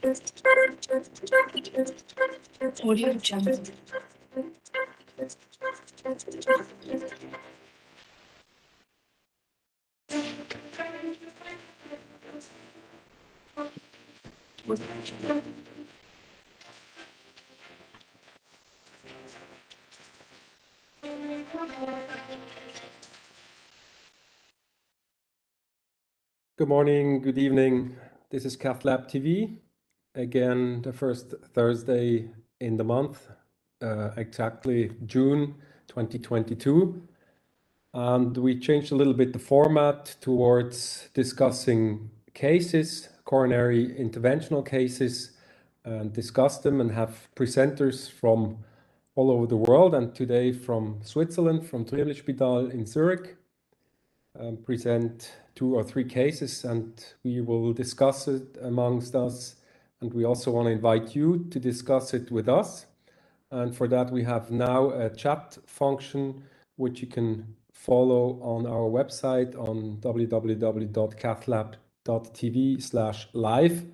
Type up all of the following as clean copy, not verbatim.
Audio Jungle. Good morning, good evening. This is CathLab TV. Again, the first Thursday in the month, exactly June 2022. And we changed a little bit the format towards discussing cases, coronary interventional cases, and discuss them and have presenters from all over the world. And today from Switzerland, from Triebelspital in Zurich. Present 2 or 3 cases and we will discuss it amongst us, and we also want to invite you to discuss it with us. And for that we have now a chat function which you can follow on our website on www.cathlab.tv/live,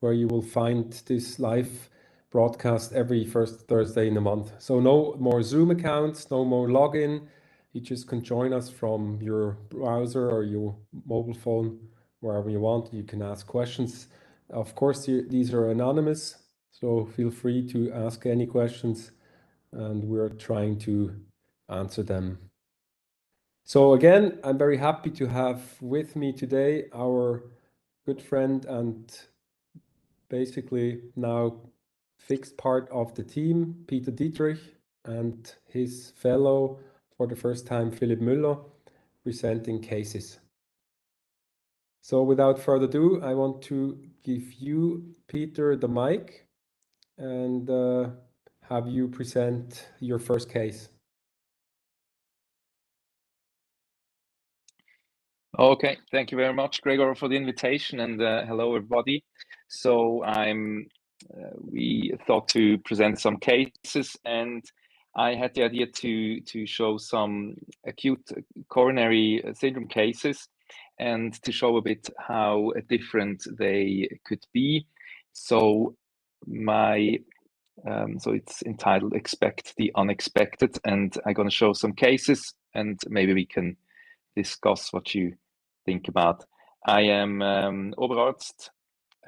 where you will find this live broadcast every first Thursday in the month. So no more Zoom accounts, no more login. You just can join us from your browser or your mobile phone, wherever you want. You can ask questions. Of course, these are anonymous, so feel free to ask any questions, and we're trying to answer them. So again, I'm very happy to have with me today our good friend and basically now fixed part of the team, Peter Dietrich, and his fellow, for the first time, Philipp Müller, presenting cases. So without further ado, I want to give you, Peter, the mic and have you present your first case. Okay, thank you very much, Gregor, for the invitation, and hello, everybody. So we thought to present some cases, and I had the idea to show some acute coronary syndrome cases and to show a bit how different they could be. So so it's entitled "Expect the Unexpected," and I'm going to show some cases, and maybe we can discuss what you think about. I am Oberarzt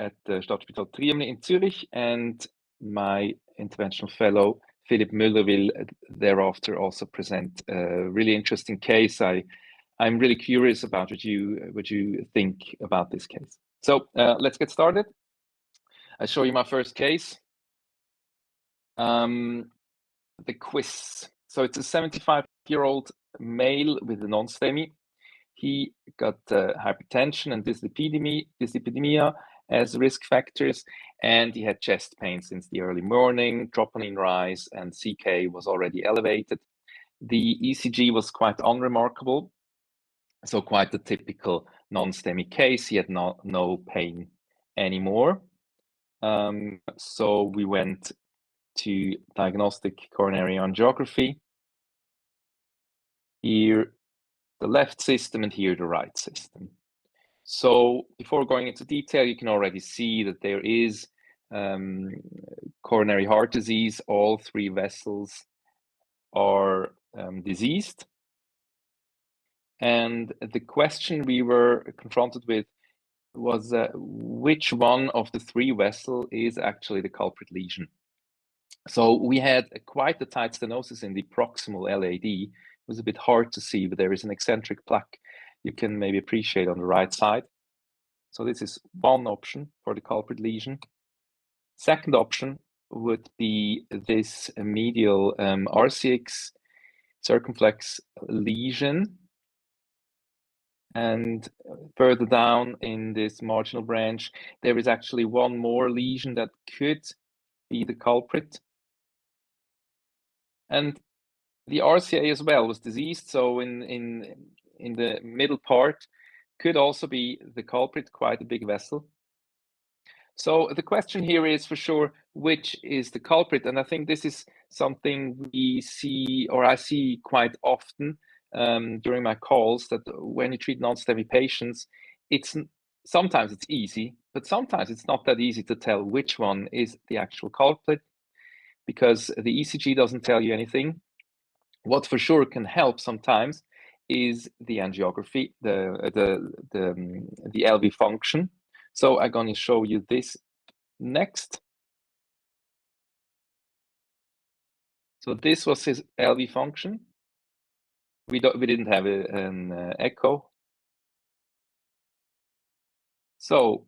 at the Stadtspital Triemli in Zürich, and my interventional fellow Philipp Müller will thereafter also present a really interesting case. I'm really curious about what you think about this case. So let's get started. I show you my first case. The quiz. So it's a 75-year-old male with a non-STEMI. He got hypertension and dyslipidemia as risk factors, and he had chest pain since the early morning, troponin rise, and CK was already elevated. The ECG was quite unremarkable, so quite a typical non-STEMI case. He had no pain anymore. So we went to diagnostic coronary angiography. Here the left system and here the right system. So before going into detail, you can already see that there is coronary heart disease. All 3 vessels are diseased. And the question we were confronted with was which one of the 3 vessels is actually the culprit lesion. So we had quite a tight stenosis in the proximal LAD. It was a bit hard to see, but there is an eccentric plaque you can maybe appreciate on the right side. So this is one option for the culprit lesion. Second option would be this medial RCX circumflex lesion. And further down in this marginal branch, there is actually one more lesion that could be the culprit. And the RCA as well was diseased, so in the middle part could also be the culprit, quite a big vessel. So the question here is for sure, which is the culprit? And I think this is something we see, or I see quite often during my calls, that when you treat non-STEMI patients, it's sometimes it's easy, but sometimes it's not that easy to tell which one is the actual culprit, because the ECG doesn't tell you anything. What for sure can help sometimes is the angiography, the LV function. So I'm going to show you this next. So this was his LV function. We didn't have an echo. So,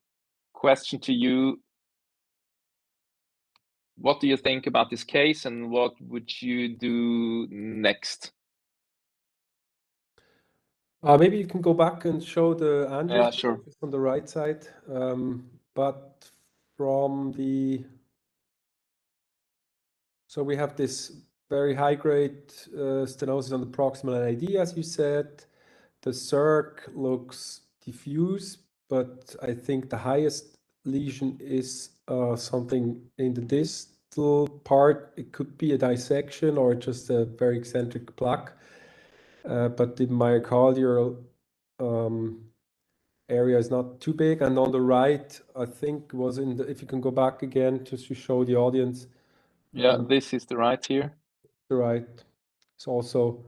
question to you: what do you think about this case, and what would you do next? Maybe you can go back and show the angio. Yeah, sure. On the right side, but from the so we have this very high grade stenosis on the proximal LAD, as you said. The circ looks diffuse, but I think the highest lesion is something in the distal part. It could be a dissection or just a very eccentric plaque. But the myocardial area is not too big. And on the right, I think was in the, if you can go back again, just to show the audience. Yeah, this is the right here. The right is also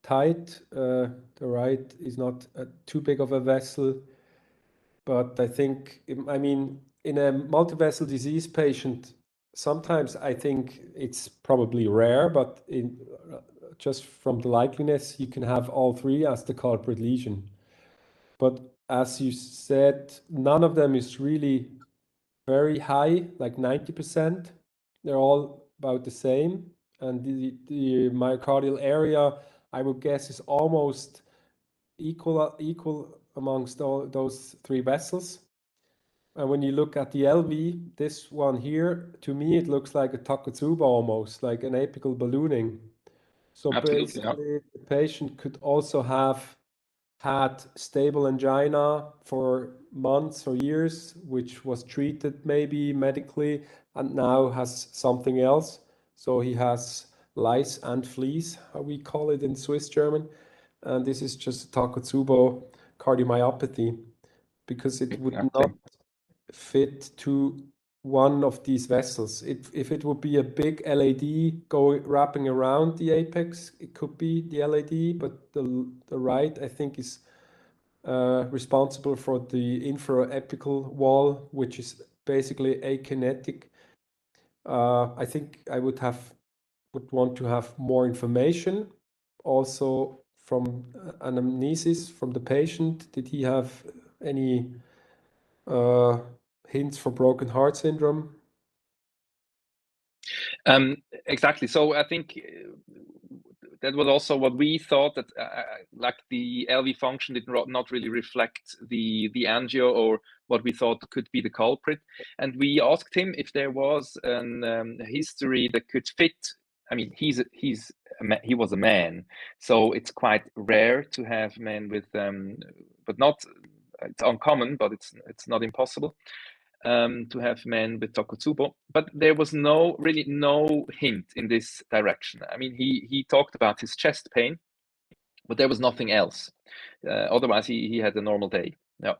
tight. The right is not too big of a vessel. But I think, I mean, in a multivessel disease patient, sometimes I think it's probably rare, but just from the likeliness, you can have all three as the culprit lesion. But as you said, none of them is really very high, like 90%. They're all about the same. And the myocardial area, I would guess, is almost equal amongst all those three vessels. And when you look at the LV, this one here, to me, it looks like a Takotsubo almost, like an apical ballooning. So Absolutely, basically, the patient could also have had stable angina for months or years, which was treated maybe medically, and now has something else. So he has lice and fleas, how we call it in Swiss German. And this is just Takotsubo cardiomyopathy, because it would not fit to one of these vessels. If it would be a big LAD wrapping around the apex, it could be the LAD, but the right, I think, is responsible for the infraepical wall, which is basically akinetic. I think I would want to have more information also from anamnesis from the patient. Did he have any hints for broken heart syndrome? Exactly. So I think that was also what we thought, that like the LV function did not really reflect the angio or what we thought could be the culprit. And we asked him if there was a history that could fit. I mean, he was a man, so it's quite rare to have men with, but not, it's uncommon, but it's not impossible. To have men with Takotsubo, but there was really no hint in this direction. I mean, he talked about his chest pain, but there was nothing else. Otherwise, he had a normal day. Yeah.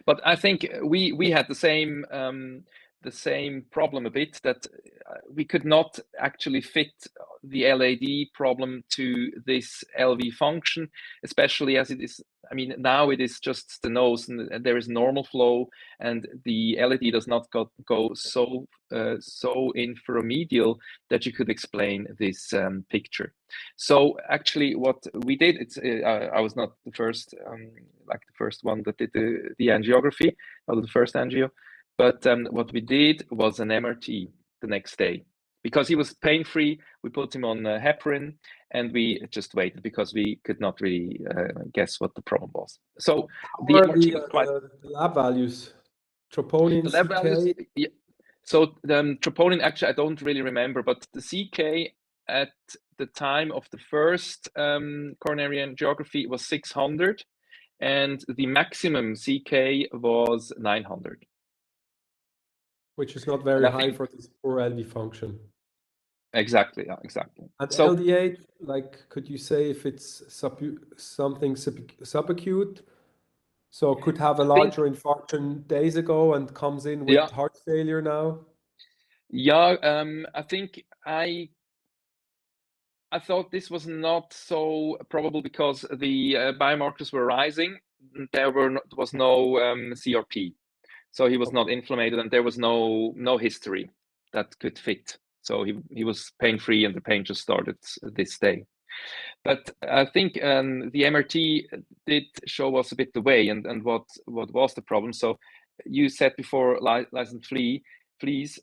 But I think we had the same problem a bit, that we could not actually fit the LAD problem to this LV function, especially as it is. I mean, now it is just the nose, and there is normal flow, and the LAD does not go so inframedial that you could explain this picture. So actually, what we did, I was not the first, like the first one that did the angiography, or the first angio, but what we did was an MRT the next day. Because he was pain-free, we put him on heparin, and we just waited because we could not really guess what the problem was. So the MRT was quite. The lab values, troponin, The lab CK. values, yeah. So the troponin, actually, I don't really remember, but the CK at the time of the first coronary angiography was 600, and the maximum CK was 900. Which is not very high for this poor LV function. Exactly, yeah, exactly. And So LDH, like, could you say if it's something subacute? So could have a larger infarction days ago and comes in with heart failure now? Yeah, I think I thought this was not so probable because the biomarkers were rising. There was no CRP, so he was not inflamed, and there was no history that could fit. So he was pain-free, and the pain just started this day. But I think the MRT did show us a bit the way and what was the problem. So you said before licensed fleas.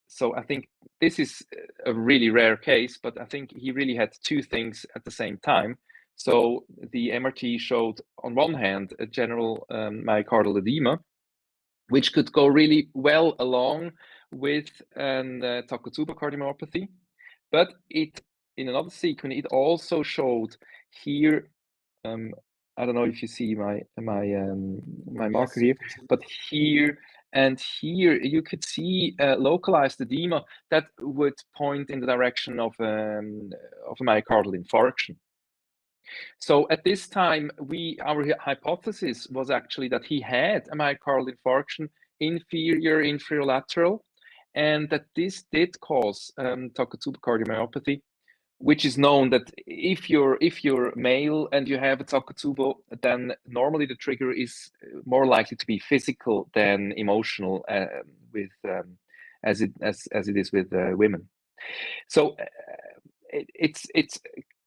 So I think this is a really rare case, but I think he really had two things at the same time. So the MRT showed on one hand a general myocardial edema, which could go really well along with Takotsubo cardiomyopathy, but it in another sequence it also showed here. I don't know if you see my marker here, but here and here you could see localized edema that would point in the direction of a myocardial infarction. So at this time, our hypothesis was actually that he had a myocardial infarction, inferior infralateral, and that this did cause Takotsubo cardiomyopathy, which is known that if you're male and you have a Takotsubo, then normally the trigger is more likely to be physical than emotional, as it is with women. So it's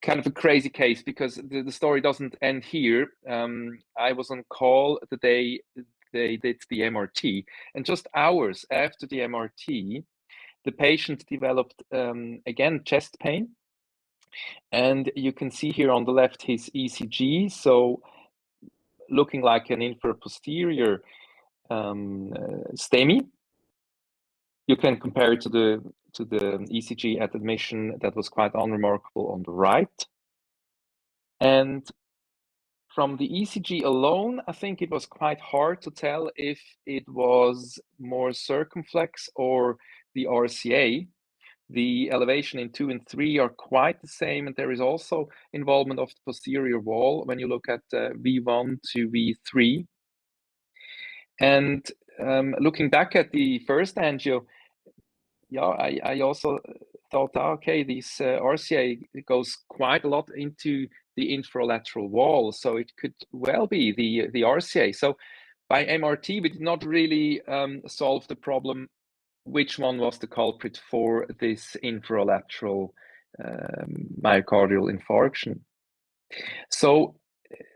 kind of a crazy case because the story doesn't end here. I was on call the day they did the MRT, and just hours after the MRT, the patient developed again chest pain, and you can see here on the left his ECG, so looking like an infraposterior STEMI. You can compare it to the ECG at admission that was quite unremarkable on the right. And from the ECG alone, I think it was quite hard to tell if it was more circumflex or the RCA. The elevation in 2 and 3 are quite the same, and there is also involvement of the posterior wall when you look at V1 to V3. And looking back at the first angio, yeah, I also thought, okay, this RCA goes quite a lot into the infralateral wall, so it could well be the RCA. So by MRT, we did not really solve the problem which one was the culprit for this infralateral myocardial infarction. So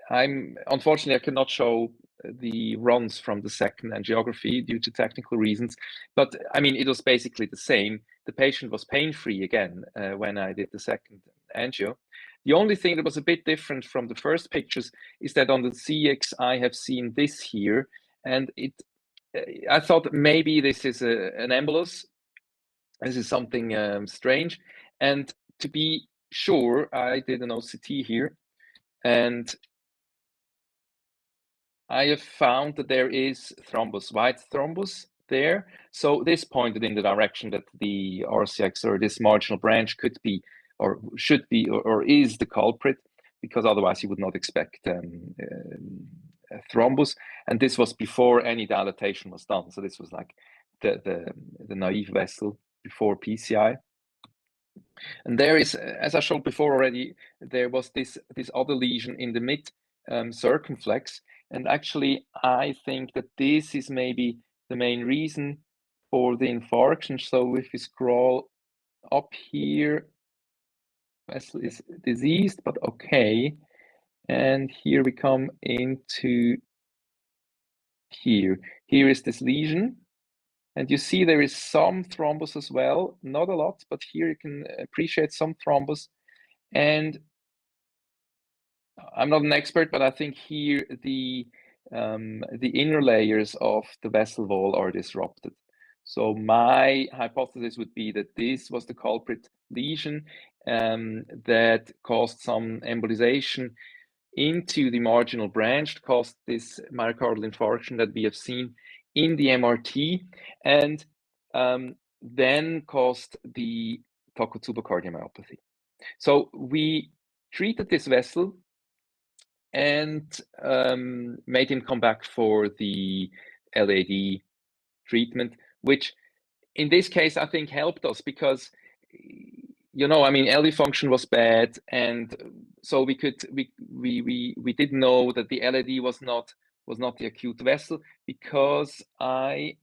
unfortunately, I cannot show the runs from the second angiography due to technical reasons, but I mean, it was basically the same. The patient was pain-free again when I did the second angio. The only thing that was a bit different from the first pictures is that on the CX, I have seen this here, and I thought maybe this is an embolus. This is something strange. And to be sure, I did an OCT here, and I have found that there is thrombus, white thrombus there. So this pointed in the direction that the RCX or this marginal branch could be, or should be, or is the culprit, because otherwise you would not expect a thrombus. And this was before any dilatation was done. So this was like the naive vessel before PCI. And there is, as I showed before already, there was this other lesion in the mid circumflex. And actually, I think that this is maybe the main reason for the infarction. So if we scroll up here, vessel is diseased, but okay. And here we come into here. Here is this lesion. And you see there is some thrombus as well, not a lot, but here you can appreciate some thrombus. And I'm not an expert, but I think here the inner layers of the vessel wall are disrupted. So my hypothesis would be that this was the culprit lesion that caused some embolization into the marginal branch, caused this myocardial infarction that we have seen in the MRT, and then caused the Takotsubo cardiomyopathy. So we treated this vessel, and made him come back for the LAD treatment, which in this case I think helped us because I mean, LV function was bad, and so we did know that the LAD was not the acute vessel because I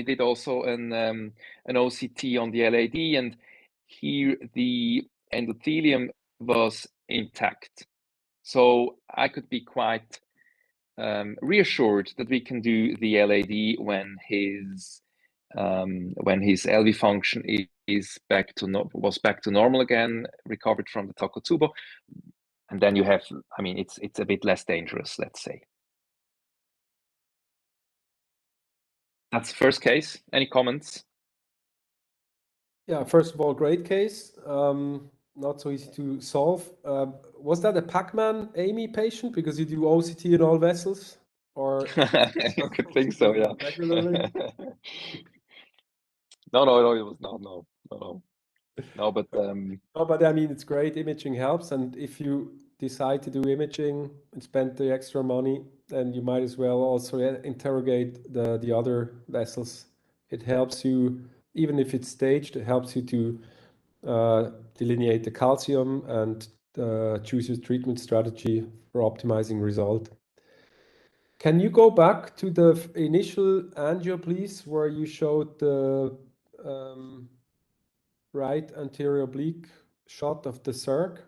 did also an OCT on the LAD, and here the endothelium was intact, so I could be quite reassured that we can do the LAD when his LV function was back to normal again, recovered from the Takotsubo, and then you have, I mean, it's a bit less dangerous, let's say. That's the first case. Any comments? Yeah, first of all, great case. Not so easy to solve. Was that a Pac-Man Amy patient because you do OCT in all vessels, or I could think so, yeah. regularly? No, it was not. No, but No, but I mean, it's great. Imaging helps, and if you decide to do imaging and spend the extra money, then you might as well also interrogate the other vessels. It helps you, even if it's staged, it helps you to delineate the calcium and choose your treatment strategy for optimizing result. Can you go back to the initial angio, please, where you showed the right anterior oblique shot of the circ?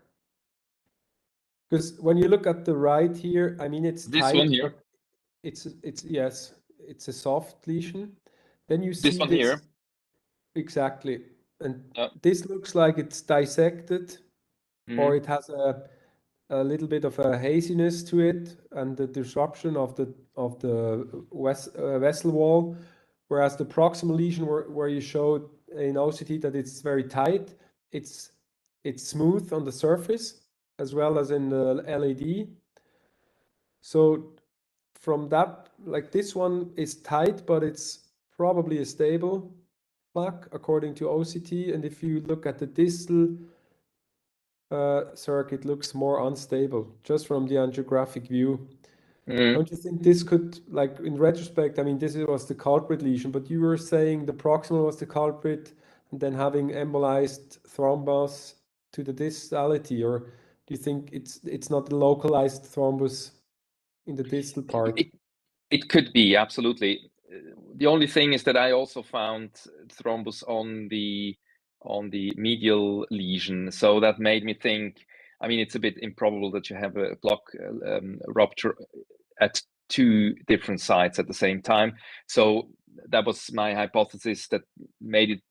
Because when you look at the right here, I mean, it's this tight, one here, but yes, it's a soft lesion. Then you this see one this here, exactly, and yeah. this looks like it's dissected, or Mhm. it has a little bit of a haziness to it, and the disruption of the vessel wall, whereas the proximal lesion where you showed in OCT that it's very tight, it's smooth on the surface as well as in the LAD. So from that, like this one is tight, but it's probably a stable plaque according to OCT. And if you look at the distal circuit, looks more unstable just from the angiographic view. Mhm. Don't you think this could, like in retrospect, I mean, this was the culprit lesion, but you were saying the proximal was the culprit, and then having embolized thrombus to the distality, or do you think it's not a localized thrombus in the distal part? It could be, absolutely. The only thing is that I also found thrombus on the medial lesion, so that made me think. I mean, it's a bit improbable that you have a block rupture at two different sites at the same time. So that was my hypothesis that made it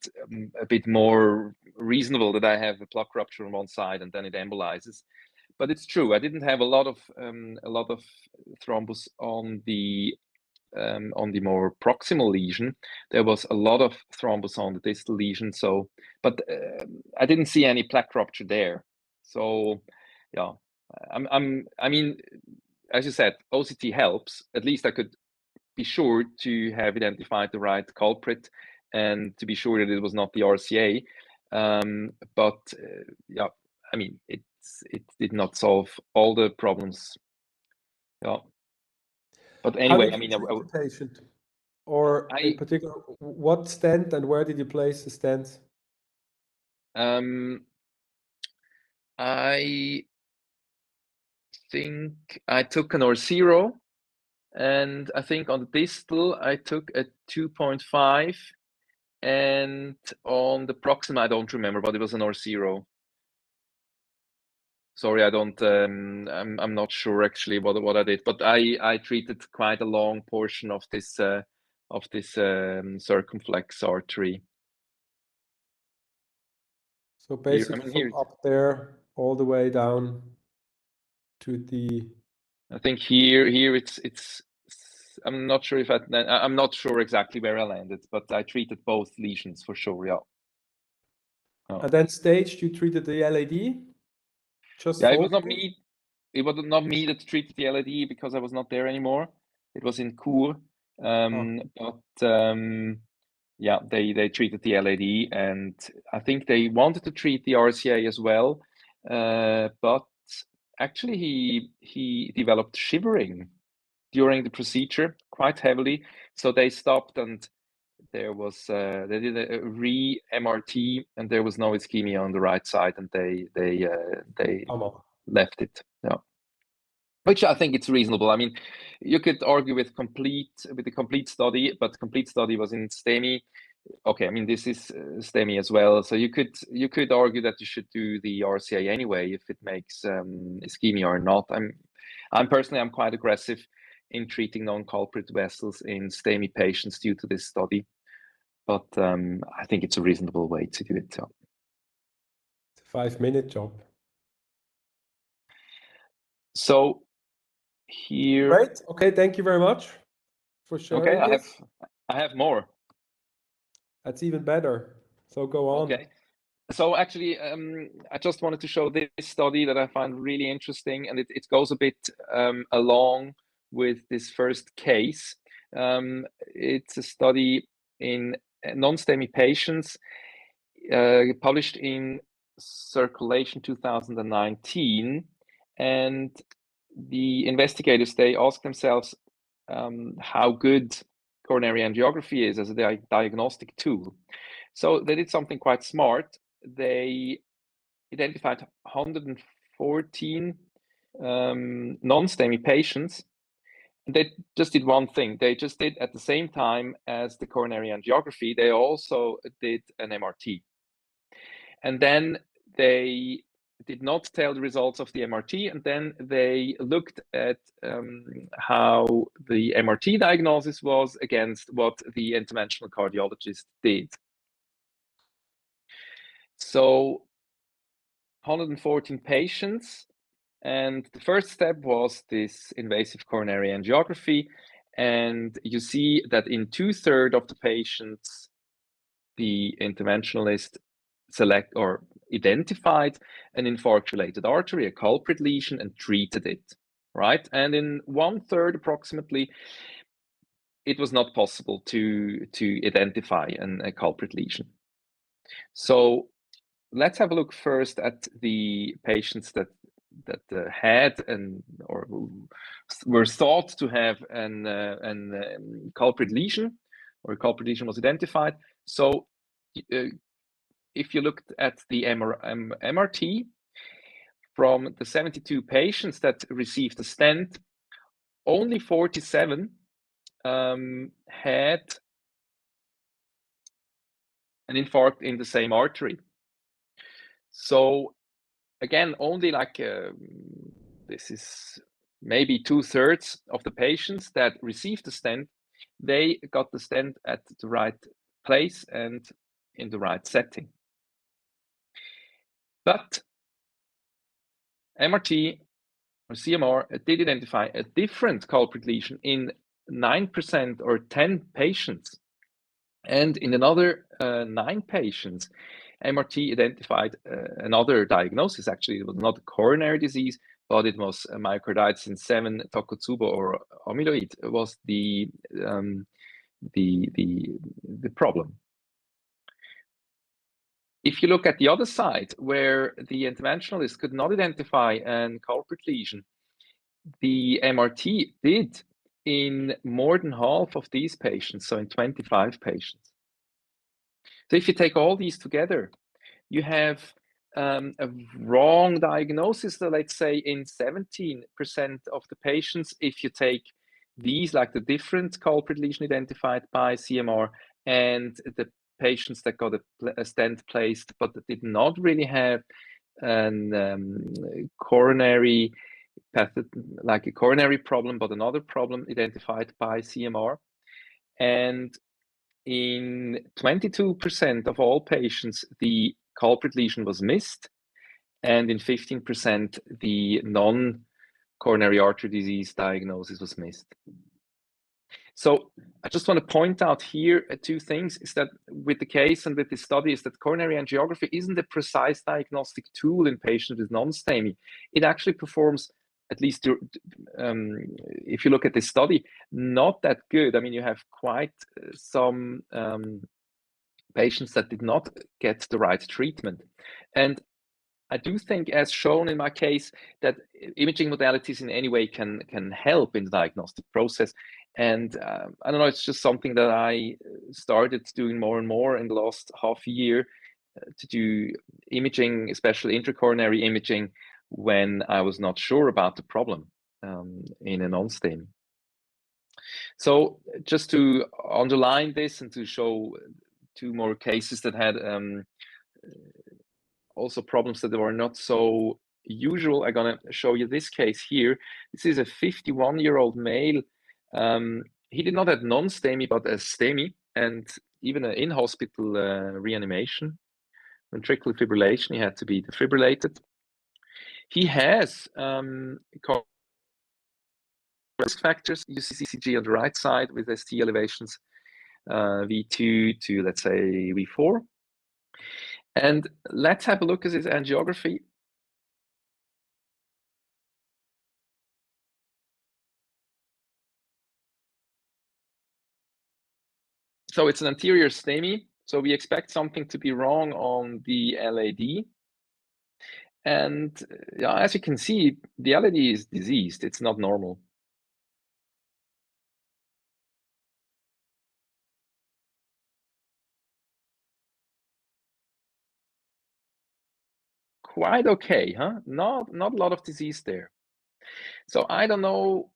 a bit more reasonable that I have a block rupture on one side and then it embolizes. But it's true, I didn't have a lot of thrombus on the more proximal lesion. There was a lot of thrombus on the distal lesion. So, but I didn't see any plaque rupture there. So, yeah, I mean, as you said, OCT helps. At least I could be sure to have identified the right culprit and to be sure that it was not the RCA. But yeah, I mean, it did not solve all the problems. Yeah. But How anyway, did I you mean, treat the patient? Or in particular, what stent and where did you place the stents? I think I took an Orsiro, and I think on the distal I took a 2.5, and on the proximal I don't remember, but it was an Orsiro. Sorry, I don't. I'm not sure actually what I did, but I treated quite a long portion of this circumflex artery. So Here, I basically mean, from here. up there all the way down to the. I think here it's. I'm not sure if I'm not sure exactly where I landed, but I treated both lesions for sure. Yeah. Oh. And then staged, you treated the LAD? Just Yeah, it was not focal? me. It was not me that treated the LAD because I was not there anymore. It was in Chur. But yeah, they treated the LAD, and I think they wanted to treat the RCA as well. But actually he developed shivering during the procedure quite heavily. So they stopped, and there was they did a re-MRT, and there was no ischemia on the right side, and they left it. Yeah. Which I think it's reasonable. I mean, you could argue with the complete study, but complete study was in STEMI. Okay, I mean this is STEMI as well, so you could argue that you should do the RCA anyway if it makes ischemia or not. I'm personally quite aggressive in treating non-culprit vessels in STEMI patients due to this study, but I think it's a reasonable way to do it. So. It's a 5-minute job. So here. Great. Okay, thank you very much for sharing. Okay, this. I have more. That's even better. So go on. Okay. So actually, I just wanted to show this study that I find really interesting, and it goes a bit along with this first case. It's a study in non-STEMI patients, published in Circulation 2019, and the investigators, they ask themselves how good coronary angiography is as a diagnostic tool. So they did something quite smart. They identified 114 non-STEMI patients. They just did one thing. They just did, at the same time as the coronary angiography, they also did an MRT. And then they did not tell the results of the MRT, and then they looked at how the MRT diagnosis was against what the interventional cardiologist did. So 114 patients, and the first step was this invasive coronary angiography, and you see that in 2/3 of the patients, the interventionalist select or identified an infarct-related artery, a culprit lesion, and treated it, right? And in 1/3 approximately, it was not possible to identify a culprit lesion. So let's have a look first at the patients that had or were thought to have an culprit lesion, or a culprit lesion was identified. So if you looked at the MRT from the 72 patients that received a stent, only 47 had an infarct in the same artery. So again, only like this is maybe 2/3 of the patients that received the stent, they got the stent at the right place and in the right setting. But MRT or CMR did identify a different culprit lesion in 9% or 10 patients. And in another 9 patients, MRT identified another diagnosis. Actually, it was not a coronary disease, but it was myocarditis in 7 Takotsubo or amyloid. It was the problem. If you look at the other side, where the interventionalist could not identify a culprit lesion, the MRT did in more than half of these patients, so in 25 patients. So if you take all these together, you have a wrong diagnosis, so let's say in 17% of the patients, if you take these, like the different culprit lesion identified by CMR, and the patients that got a stent placed but did not really have an coronary like a coronary problem, but another problem identified by CMR. And in 22% of all patients, the culprit lesion was missed, and in 15%, the non-coronary artery disease diagnosis was missed. So I just want to point out here 2 things, is that with the case and with the study, is that coronary angiography isn't a precise diagnostic tool in patients with non-STEMI. It actually performs, at least if you look at this study, not that good. I mean, you have quite some patients that did not get the right treatment. And I do think, as shown in my case, that imaging modalities in any way can help in the diagnostic process. And I don't know, it's just something that I started doing more and more in the last half year, to do imaging, especially intracoronary imaging, when I was not sure about the problem in a non-STEMI. So just to underline this and to show two more cases that had also problems that were not so usual, I'm gonna show you this case here. This is a 51-year-old male. He did not have non-STEMI, but a STEMI, and even an in-hospital reanimation. Ventricular fibrillation, he had to be defibrillated. He has risk factors. You see CCG on the right side with ST elevations, V2 to, let's say, V4. And let's have a look at his angiography. So it's an anterior STEMI. So we expect something to be wrong on the LAD. And yeah, as you can see, the LAD is diseased. It's not normal. Quite okay, huh? Not a lot of disease there. So I don't know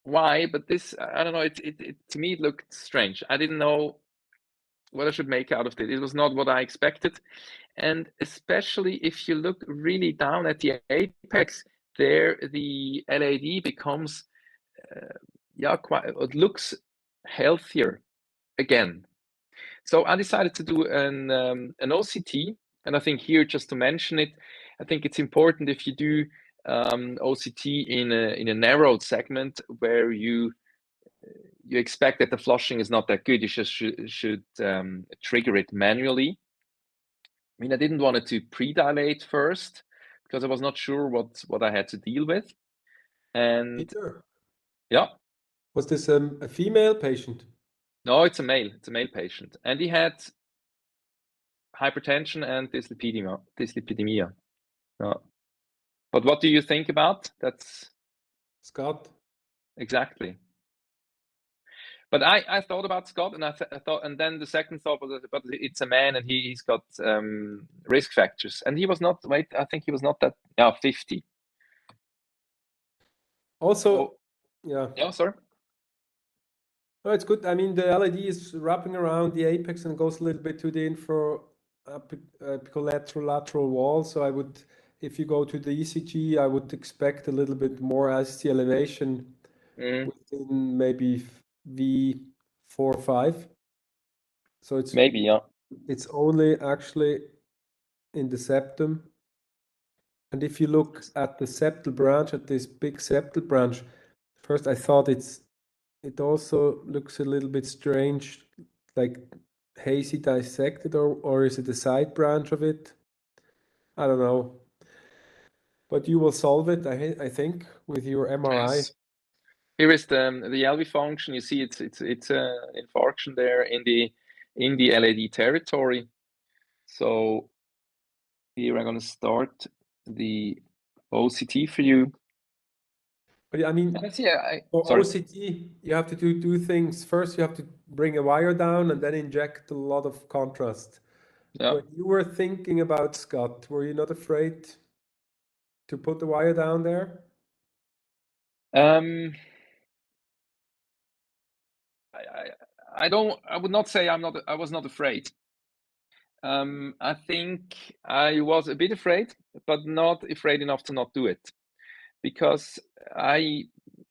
why, but this, I don't know, it to me it looked strange. I didn't know what I should make out of it. It was not what I expected. And especially if you look really down at the apex, there the LAD becomes, yeah, quite, it looks healthier again. So I decided to do an OCT, and I think here, just to mention it, I think it's important if you do OCT in a narrowed segment where you expect that the flushing is not that good, you just should trigger it manually. I mean, I didn't want it to pre-dilate first because I was not sure what I had to deal with. And Peter, yeah, was this a female patient? no, it's a male. It's a male patient, and he had hypertension and dyslipidemia. Yeah. But what do you think about? That's Scott? exactly. But I thought about Scott, and I thought, and then the second thought was, but it's a man, and he's got risk factors, and he was not. Wait, I think he was not that. Yeah, 50. Also, Oh, yeah. yeah, sorry. Oh, it's good. I mean, the LED is wrapping around the apex and goes a little bit to the lateral wall. So I would, if you go to the ECG, I would expect a little bit more ST elevation within maybe V4 or 5. So it's Maybe, yeah. It's only actually in the septum. And if you look at the septal branch, at this big septal branch, first I thought it also looks a little bit strange, like hazy dissected, or is it a side branch of it? I don't know. But you will solve it, I think, with your MRI. Yes. Here is the LV function. You see, it's infarction there in the LAD territory. So here I'm going to start the OCT for you. But I mean, for sorry. OCT, you have to do two things. First, you have to bring a wire down and then inject a lot of contrast. Yeah. When you were thinking about Scott, were you not afraid to put the wire down there? I would not say I was not afraid. I think I was a bit afraid, but not afraid enough to not do it, because I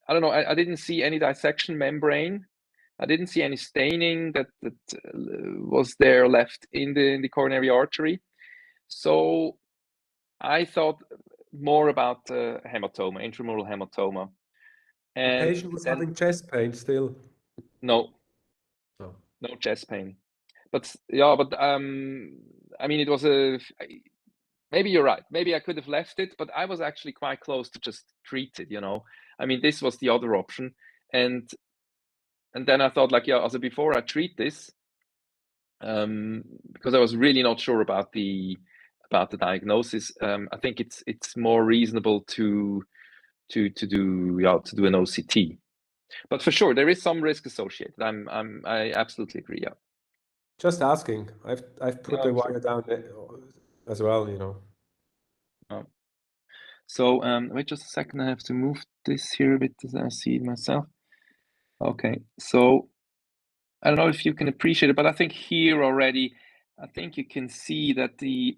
don't know, I didn't see any dissection membrane. I didn't see any staining that was there left in the coronary artery. So I thought more about hematoma, intramural hematoma. The patient was having chest pain still. No. No. No chest pain. But yeah, but I mean, it was maybe you're right. Maybe I could have left it, but I was actually quite close to just treat it, you know. I mean, this was the other option. And then I thought, like, yeah, also before I treat this, because I was really not sure about the about the diagnosis. I think it's more reasonable to do an OCT. But for sure, there is some risk associated. I absolutely agree. Yeah. Just asking. I've put the wire down as well, you know. So wait just a second. I have to move this here a bit as I see it myself. Okay. So I don't know if you can appreciate it, but I think here already, I think you can see that the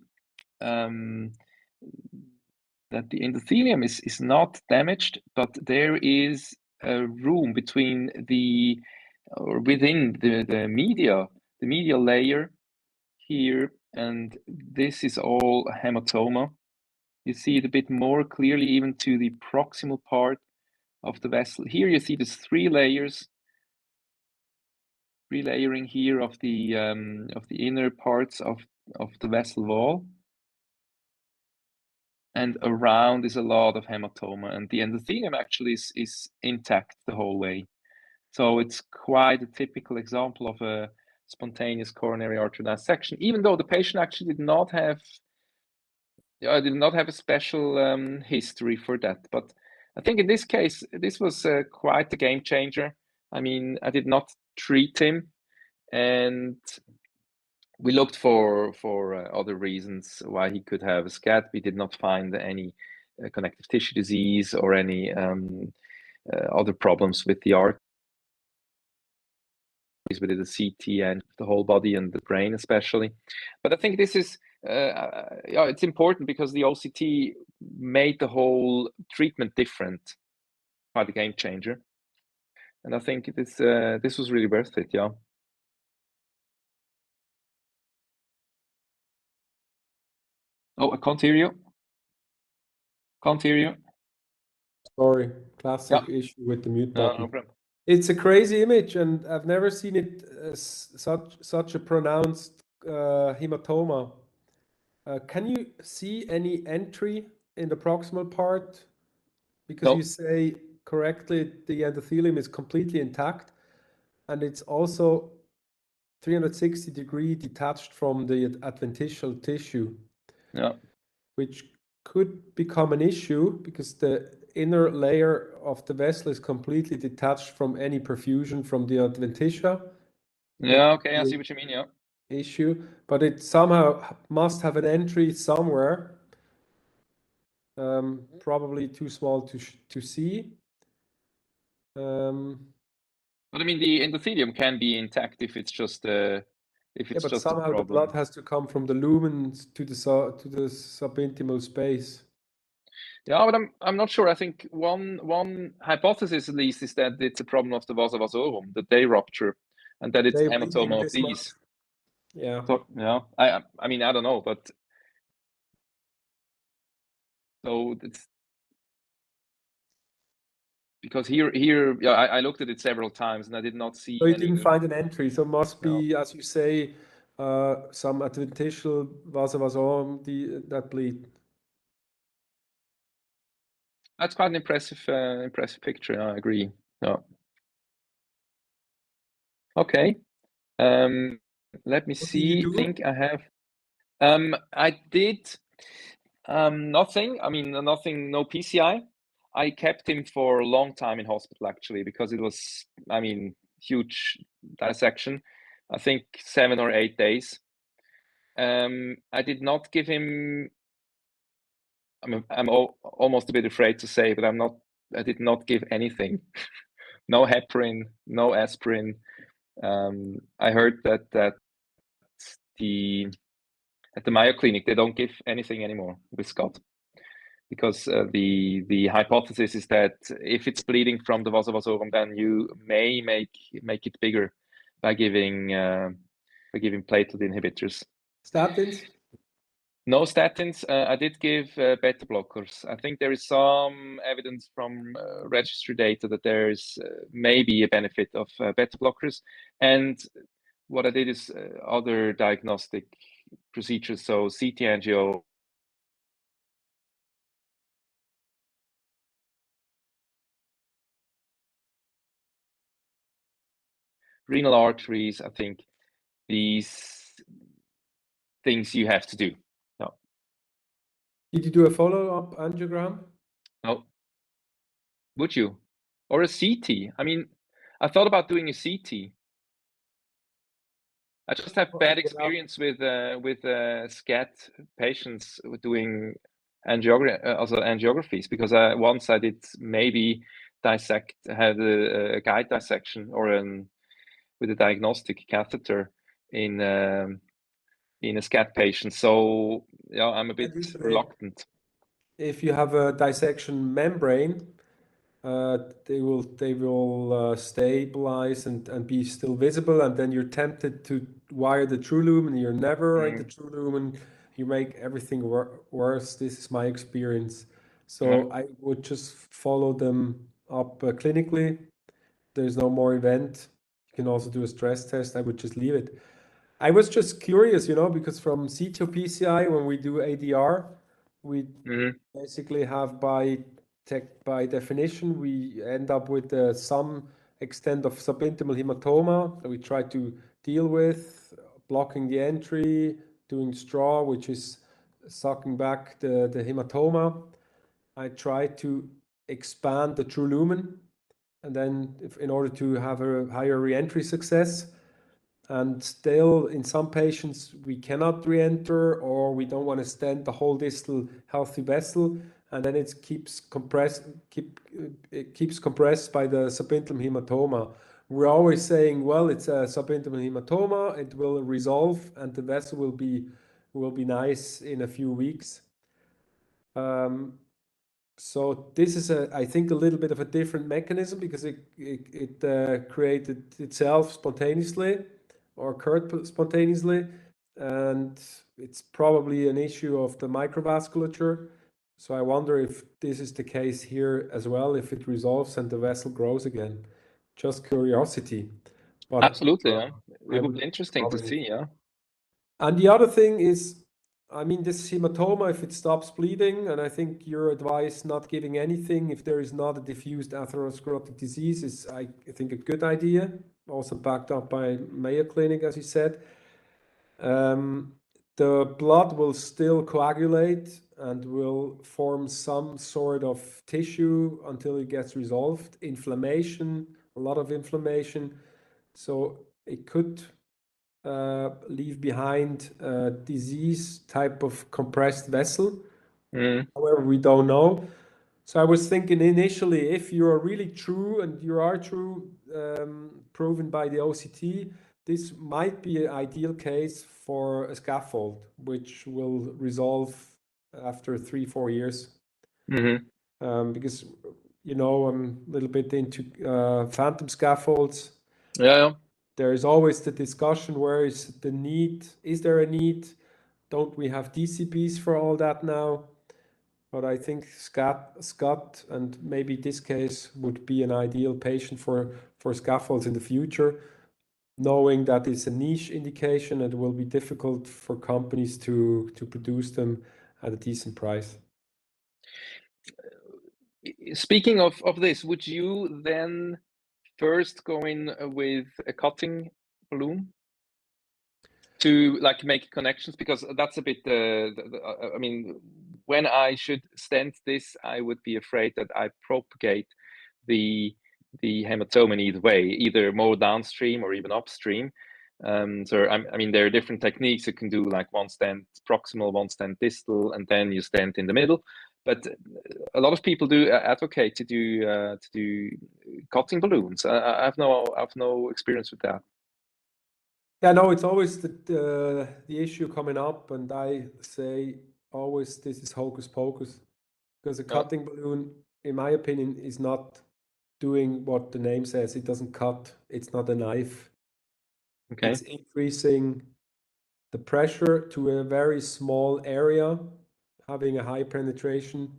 endothelium is not damaged, but there is a room between within the medial layer here, and this is all hematoma. You see it a bit more clearly even to the proximal part of the vessel. Here you see there's three layers, relayering here of the inner parts of the vessel wall. And around is a lot of hematoma, and the endothelium actually is intact the whole way. So it's quite a typical example of a spontaneous coronary artery dissection, even though the patient actually did not have a special history for that. But I think in this case, this was quite a game changer. I mean, I did not treat him, and we looked for other reasons why he could have a SCAD. We did not find any connective tissue disease or any other problems with the arteries. We did a CT and the whole body and the brain especially. But I think this is it's important because the OCT made the whole treatment different, quite a game changer. And I think this was really worth it. Yeah. Oh, I can't hear you. Can't hear you. Sorry, classic issue with the mute button. No problem. It's a crazy image, and I've never seen it such a pronounced hematoma. Can you see any entry in the proximal part? Because you say correctly the endothelium is completely intact, and it's also 360-degree detached from the adventitial tissue. Yeah. Which could become an issue because the inner layer of the vessel is completely detached from any perfusion from the adventitia. Yeah, okay, I see what you mean, yeah. Issue, but it somehow must have an entry somewhere, probably too small to see. But I mean, the endothelium can be intact if it's just but somehow the blood has to come from the lumens to the subintimal space. Yeah, but I'm not sure. I think one hypothesis at least is that it's a problem of the vasa vasorum, that they rupture, and that it's hematoma of these. Yeah. So, yeah. I mean, I don't know, but so it's because here, yeah, I looked at it several times and I did not see. So you didn't find an entry. So must be, as you say, some adventitial vasa vasorum that bleed. That's quite an impressive picture. I agree. Yeah. Okay. Let me see. I think I have. I did nothing. I mean, nothing. No PCI. I kept him for a long time in hospital actually because it was, I mean, huge dissection. I think 7 or 8 days. I did not give him. I'm almost a bit afraid to say, but I did not give anything. No heparin, no aspirin. I heard that at the Mayo Clinic they don't give anything anymore with Scott because the hypothesis is that if it's bleeding from the vasa vasorum, then you may make it bigger by giving platelet inhibitors. Statins? No statins. I did give beta blockers. I think there is some evidence from registry data that there is maybe a benefit of beta blockers. And what I did is other diagnostic procedures, so CT angio. Renal arteries, I think these things you have to do. No. Did you do a follow-up angiogram? No, would you? Or a CT? I mean, I thought about doing a CT. I just have bad experience with SCAT patients doing angiographies because once I did maybe had a guide dissection or with a diagnostic catheter in a SCAT patient. So yeah, I'm a bit reluctant. If you have a dissection membrane, they will stabilize and be still visible, and then you're tempted to wire the true lumen. You're never at the true lumen. You make everything worse. This is my experience. So I would just follow them up clinically. There's no more event. You can also do a stress test. I would just leave it. I was just curious, because from CT or PCI, when we do ADR, we basically have by definition, we end up with some extent of subintimal hematoma that we try to deal with, blocking the entry, doing straw, which is sucking back the hematoma. I try to expand the true lumen, and then in order to have a higher reentry success. And still, in some patients, we cannot re-enter, or we don't want to stent the whole distal healthy vessel, and then it keeps compressed by the subintimal hematoma. We're always saying, well, it's a subintimal hematoma, it will resolve, and the vessel will be nice in a few weeks. So this is, I think, a little bit of a different mechanism because it created itself spontaneously or occurred spontaneously, and it's probably an issue of the microvasculature. So I wonder if this is the case here as well, if it resolves and the vessel grows again. Just curiosity. But absolutely, yeah. It would be interesting to see, yeah. And the other thing is, I mean, this hematoma, if it stops bleeding, and I think your advice not giving anything if there is not a diffused atherosclerotic disease is, I think, a good idea, also backed up by Mayo Clinic, as you said. The blood will still coagulate and will form some sort of tissue until it gets resolved. Inflammation, a lot of inflammation. So it could leave behind a disease type of compressed vessel. However, we don't know. So I was thinking initially, if you are really true and you are true, proven by the OCT, this might be an ideal case for a scaffold, which will resolve after 3-4 years. Because, I'm a little bit into phantom scaffolds. Yeah. There is always the discussion, where is the need? Is there a need? Don't we have DCBs for all that now? But I think Scott, and maybe this case would be an ideal patient for scaffolds in the future, knowing that it's a niche indication and it will be difficult for companies to produce them at a decent price. Speaking of this, would you then first go in with a cutting balloon to make connections? Because that's a bit I mean, when I should stent this, I would be afraid that I propagate the hematoma in either way, either more downstream or even upstream. So I mean, there are different techniques. You can do like one stent proximal, one stent distal, and then you stent in the middle. But a lot of people do advocate to do cutting balloons. I have no experience with that. Yeah, no, it's always the issue coming up, and I say always this is hocus pocus, because a cutting balloon, in my opinion, is not doing what the name says. It doesn't cut. It's not a knife. Okay. It's increasing the pressure to a very small area, having a high penetration,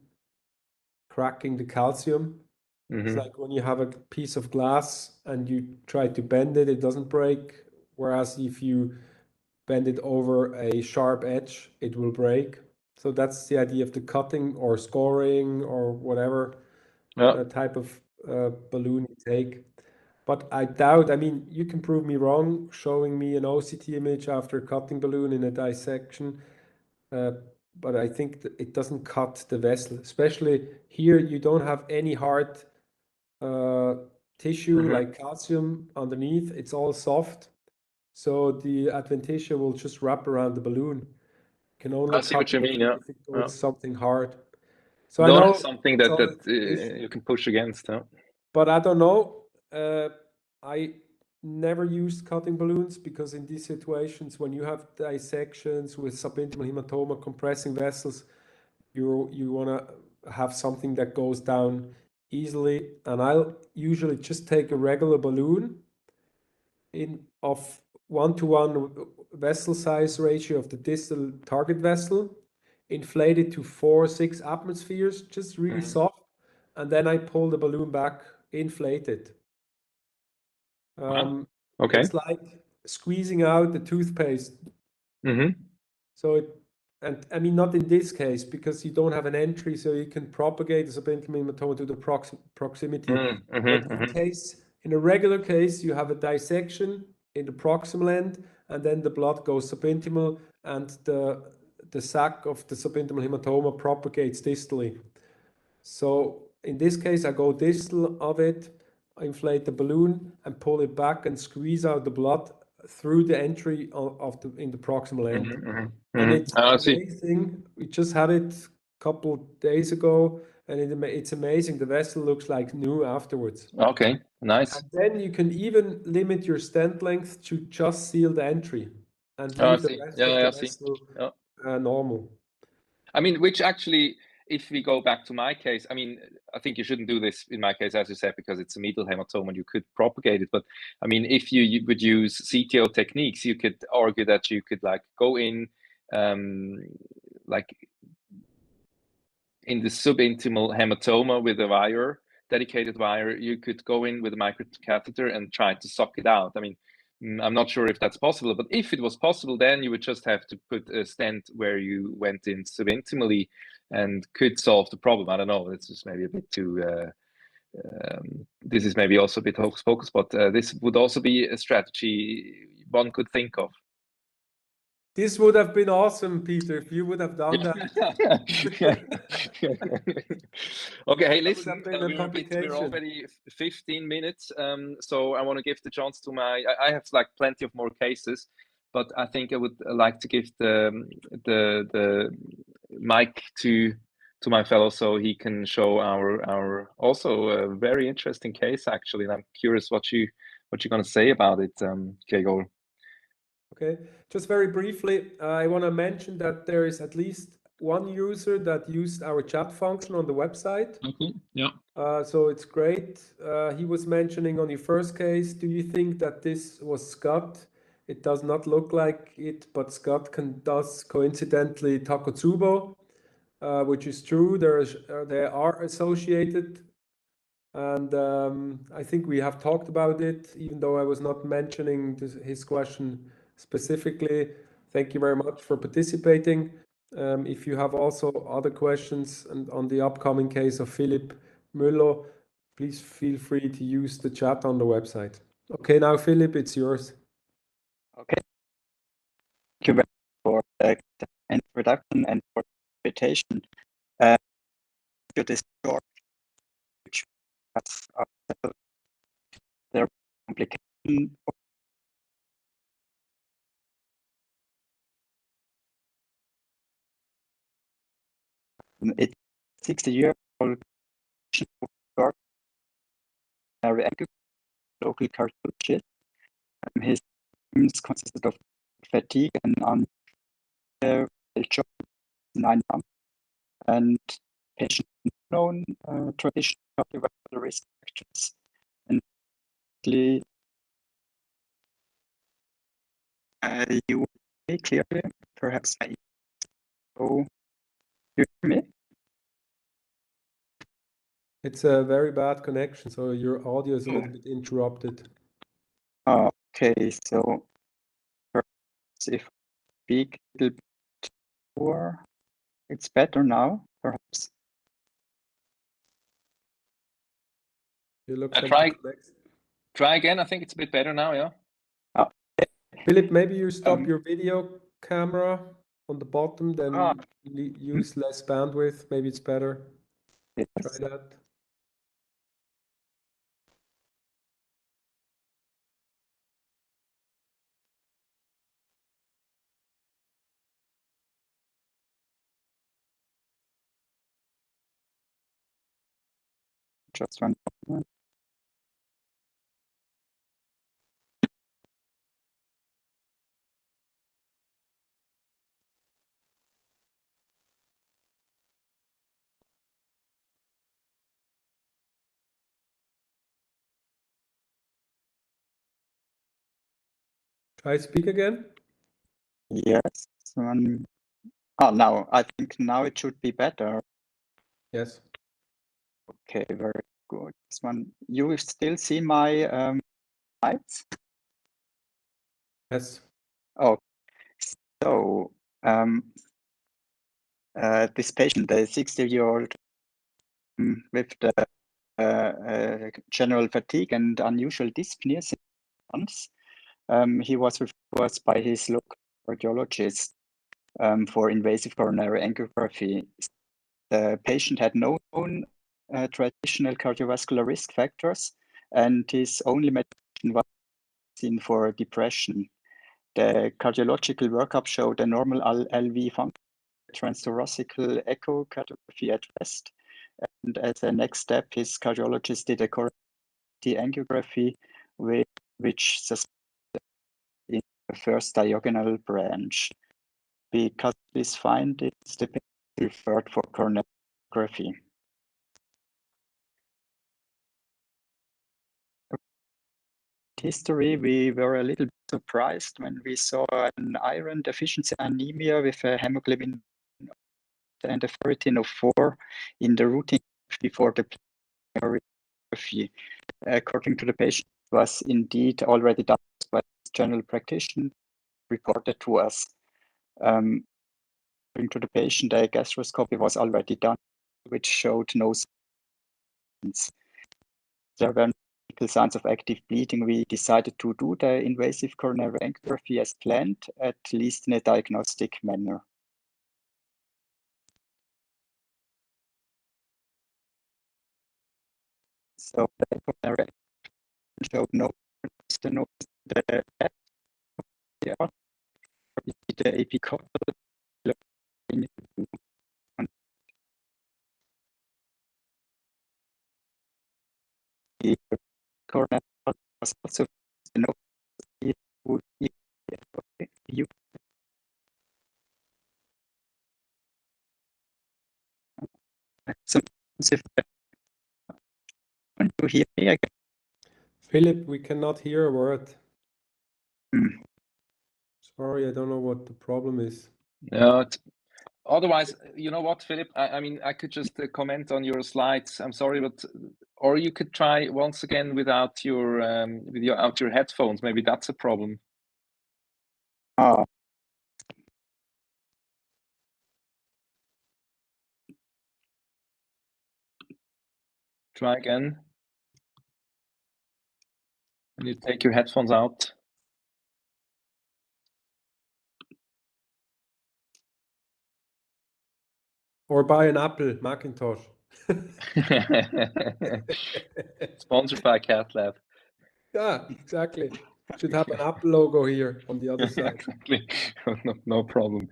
cracking the calcium. It's like when you have a piece of glass and you try to bend it, it doesn't break. Whereas if you bend it over a sharp edge, it will break. So that's the idea of the cutting or scoring or whatever type of balloon you take. But I doubt, I mean, you can prove me wrong, showing me an OCT image after a cutting balloon in a dissection. but I think that it doesn't cut the vessel. Especially here, you don't have any hard tissue like calcium underneath. It's all soft. So the adventitia will just wrap around the balloon. Can only I see what cut you it mean. Yeah. if it Yeah. goes something hard. So I Not know something it's that all issue, you can push against. Huh? but I don't know. I never used cutting balloons because in these situations, when you have dissections with subintimal hematoma, compressing vessels, you want to have something that goes down easily. And I'll usually just take a regular balloon of 1-to-1 vessel size ratio of the distal target vessel, inflate it to 4-6 atmospheres, just really soft, and then I pull the balloon back, inflate it. Okay. It's like squeezing out the toothpaste. So and I mean, not in this case because you don't have an entry, so you can propagate the subintimal hematoma to the proximity. But in a regular case, you have a dissection in the proximal end, and then the blood goes subintimal, and the sac of the subintimal hematoma propagates distally. So in this case, I go distal of it, I inflate the balloon, and pull it back and squeeze out the blood through the entry in the proximal end. And it's amazing. We just had it a couple days ago, and it's amazing. The vessel looks like new afterwards. Okay, nice. And then you can even limit your stent length to just seal the entry and leave the rest of the vessel normal. I mean, which actually, if we go back to my case, I mean, I think you shouldn't do this in my case, as you said, because it's a medial hematoma and you could propagate it. But I mean, if you would use CTO techniques, you could argue that you could like go in, like in the subintimal hematoma with a wire, dedicated wire, you could go in with a microcatheter and try to suck it out. I mean, I'm not sure if that's possible, but if it was possible, then you would just have to put a stent where you went in subintimally and could solve the problem. I don't know. It's just maybe a bit too. This is maybe also a bit hocus pocus, but this would also be a strategy one could think of. This would have been awesome, Peter, if you would have done that. Okay, hey, listen, we're already 15 minutes, so I want to give the chance to I have like plenty of more cases, but I think I would like to give the mic to my fellow so he can show our also a very interesting case actually, and I'm curious what you're going to say about it, Gregor. Okay, just very briefly, I want to mention that there is at least one user that used our chat function on the website. Okay, yeah. So it's great. He was mentioning on your first case, do you think that this was Scott? It does not look like it, but Scott does coincidentally Takotsubo, which is true. They are associated. And I think we have talked about it, even though I was not mentioning his question specifically. Thank you very much for participating. If you have also other questions and on the upcoming case of Philipp Müller, please feel free to use the chat on the website. Okay, now Philipp, it's yours. Okay. Thank you very much for the introduction and for the invitation. To this short, which has their complication. It's 60-year-old local cartridges. His symptoms consisted of fatigue and job 9 months, and patient known traditional cardiovascular risk factors. And you will be clearly, perhaps I go. You hear me? It's a very bad connection, so your audio is a little bit interrupted. Okay, so perhaps if I speak a little bit more, it's better now, perhaps. You look Try again. I think it's a bit better now, yeah. Philipp, maybe you stop your video camera on the bottom, then Ah. use less bandwidth. Maybe it's better. Yes. Try that. Just one moment. Try speak again. Yes. Now I think now it should be better. Yes. Okay, very good. This one, you will still see my slides? Yes. Oh, so this patient, the 60-year-old with the general fatigue and unusual dyspnea symptoms, he was referred by his local cardiologist for invasive coronary angiography. The patient had no known traditional cardiovascular risk factors, and his only medication was seen for depression. The cardiological workup showed a normal LV function, transthoracic echocardiography at rest. And as a next step, his cardiologist did a coronary angiography, which suspected in the first diagonal branch. Because of this findings, the patient referred for coronary angiography. History, we were a little bit surprised when we saw an iron deficiency anemia with a hemoglobin and a ferritin of 4 in the routine before the angiography. According to the patient, it was indeed already done by his general practitioner, reported to us. According to the patient, a gastroscopy was already done, which showed no signs. There were no signs of active bleeding. We decided to do the invasive coronary angiography as planned, at least in a diagnostic manner. So the coronary showed no stenosis, the apical the coronary was also stenosis. You want to hear me again? Philip, we cannot hear a word. Hmm. Sorry, I don't know what the problem is. No, otherwise, you know what, Philip? I mean, I could just comment on your slides. I'm sorry, but or you could try once again without your headphones. Maybe that's a problem. Ah. Try again. And you take your headphones out. Or buy an Apple Macintosh. Sponsored by Cath Lab. Yeah, exactly. Should have an Apple logo here on the other side. Exactly. No problem.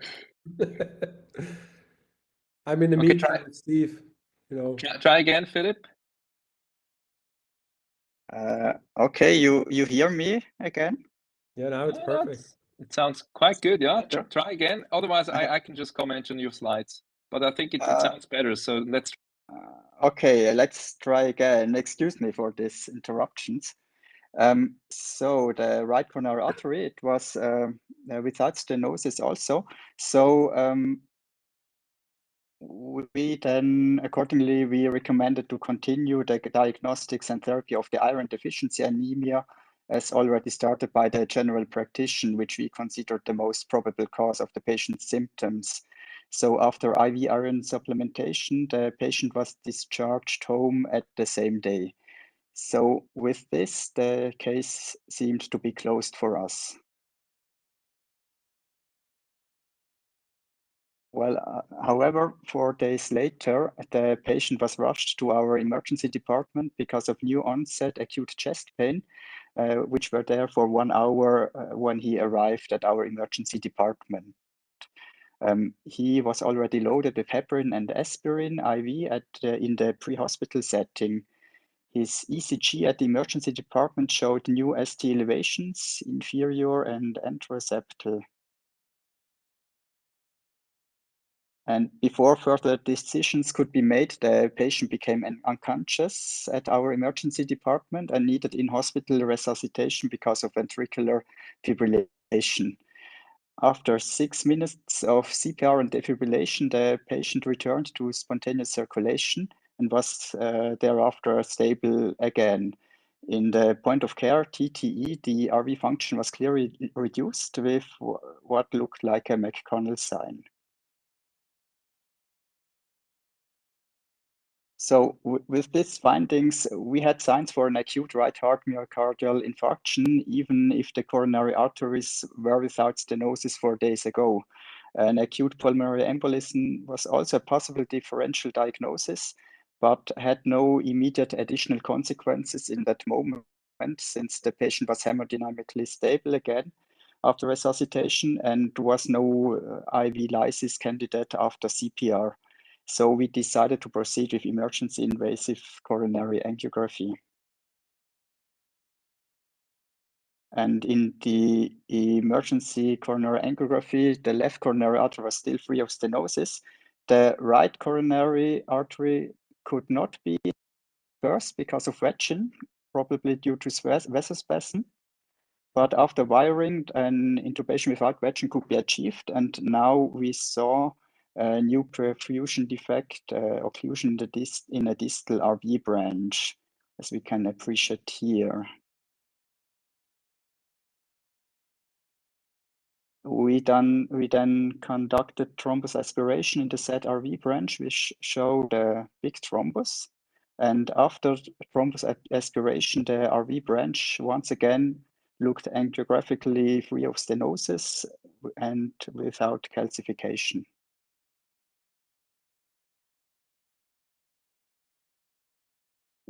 I'm in a Okay, meeting try. with Steve. You know. Try again, Philip. Okay, you hear me again? Yeah, now it's perfect. It sounds quite good. Yeah, Better? try again. Otherwise, I can just comment on your slides. But I think it sounds better. So let's. Okay, let's try again. Excuse me for these interruptions. So the right coronary artery, it was without stenosis also. So we then accordingly we recommended to continue the diagnostics and therapy of the iron deficiency anemia, as already started by the general practitioner, which we considered the most probable cause of the patient's symptoms. So after IV iron supplementation, the patient was discharged home at the same day. So with this, the case seemed to be closed for us. Well, however, 4 days later, the patient was rushed to our emergency department because of new onset acute chest pain, which were there for 1 hour when he arrived at our emergency department. He was already loaded with heparin and aspirin IV in the pre-hospital setting. His ECG at the emergency department showed new ST elevations, inferior and anteroseptal. And before further decisions could be made, the patient became unconscious at our emergency department and needed in-hospital resuscitation because of ventricular fibrillation. After 6 minutes of CPR and defibrillation, the patient returned to spontaneous circulation and was thereafter stable again. In the point of care TTE, the RV function was clearly reduced with what looked like a McConnell sign. So with these findings, we had signs for an acute right heart myocardial infarction, even if the coronary arteries were without stenosis 4 days ago. An acute pulmonary embolism was also a possible differential diagnosis, but had no immediate additional consequences in that moment since the patient was hemodynamically stable again after resuscitation and was no IV lysis candidate after CPR. So we decided to proceed with emergency invasive coronary angiography. And in the emergency coronary angiography, the left coronary artery was still free of stenosis. The right coronary artery could not be burst because of wedging, probably due to vasospasm. But after wiring, an intubation without wedging could be achieved. And now we saw a new perfusion defect, occlusion in a distal RV branch, as we can appreciate here. We then conducted thrombus aspiration in the said RV branch, which showed a big thrombus. And after thrombus aspiration, the RV branch once again looked angiographically free of stenosis and without calcification.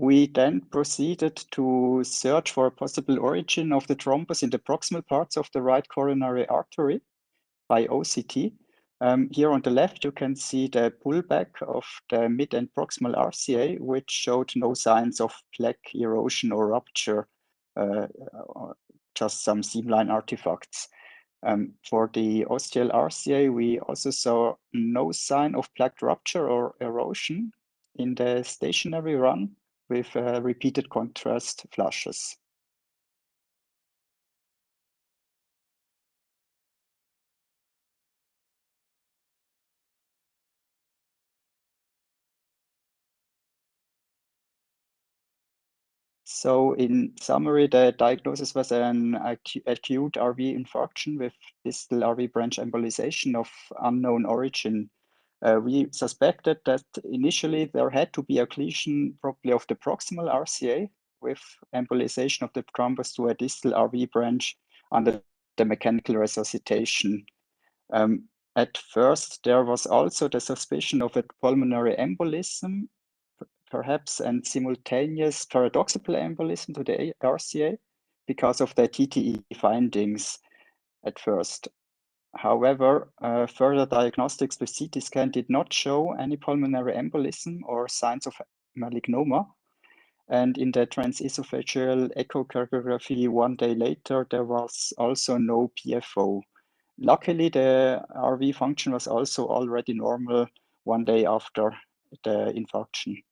We then proceeded to search for a possible origin of the thrombus in the proximal parts of the right coronary artery by OCT. Here on the left, you can see the pullback of the mid and proximal RCA, which showed no signs of plaque erosion or rupture, just some seamline artifacts. For the ostial RCA, we also saw no sign of plaque rupture or erosion in the stationary run with repeated contrast flashes. So in summary, the diagnosis was an acute RV infarction with distal RV branch embolization of unknown origin. We suspected that initially there had to be occlusion probably of the proximal RCA with embolization of the thrombus to a distal RV branch under the mechanical resuscitation. At first, there was also the suspicion of a pulmonary embolism, perhaps, and simultaneous paradoxical embolism to the RCA because of the TTE findings at first. However, further diagnostics with CT scan did not show any pulmonary embolism or signs of malignoma. And in the transesophageal echocardiography 1 day later, there was also no PFO. Luckily, the RV function was also already normal 1 day after the infarction.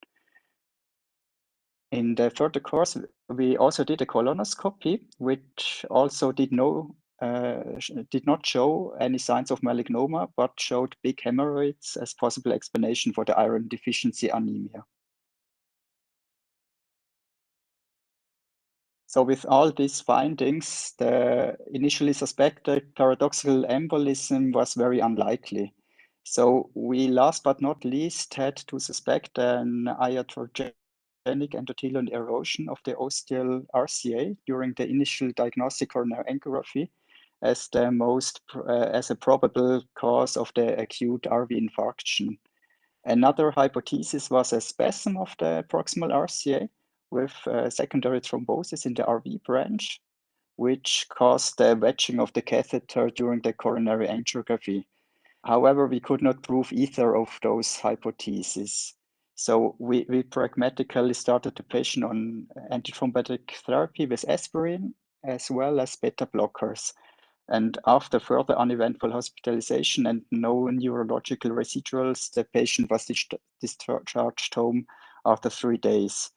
In the further course, we also did a colonoscopy, which also did not show any signs of malignoma, but showed big hemorrhoids as possible explanation for the iron deficiency anemia. So with all these findings, the initially suspected paradoxical embolism was very unlikely. So we, last but not least, had to suspect an iatrogenic endothelial erosion of the ostial RCA during the initial diagnostic coronary angiography. as as a probable cause of the acute RV infarction. Another hypothesis was a spasm of the proximal RCA with secondary thrombosis in the RV branch, which caused the wedging of the catheter during the coronary angiography. However, we could not prove either of those hypotheses. So we pragmatically started the patient on antithrombotic therapy with aspirin as well as beta blockers. And after further uneventful hospitalization and no neurological residuals, the patient was discharged home after 3 days.